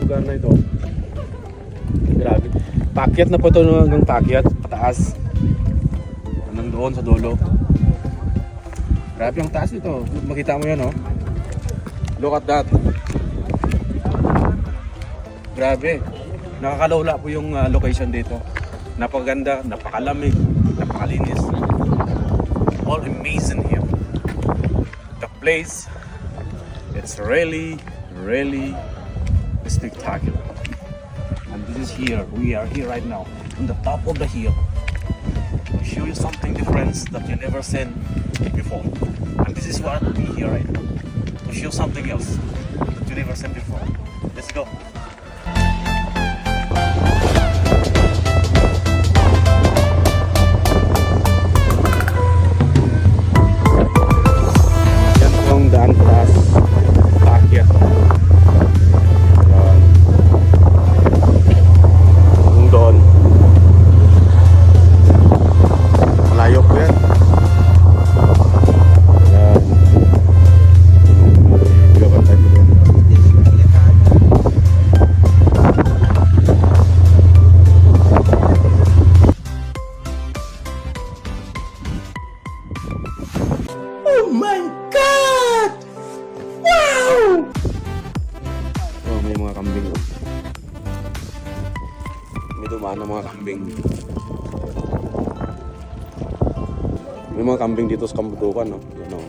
lugar na ito. Grabe. Paakyat na po ito hanggang paakyat, pataas. Hanggang doon sa dulo. Grabe ang taas nito. Makita mo yan, oh. Look at that. Grabe. Nakakalawla po yung location dito. Napakaganda, napakalamig, napakalinis. All amazing here. The place, it's really spectacular. And this is here. We are here right now on the top of the hill. To show you something different that you never seen before. And this is what we here right now. To show something else that you never seen before. Let's go. Yan yung daan taas. Paakyat. Yung doon. Malayo po yan. Yan. Gawan tayo doon. Oh my God! Wow! Oh, may mga kambing. Oh. May dumaan ng mga kambing. May mga kambing dito sa Kambudukan, no? Yan, oh.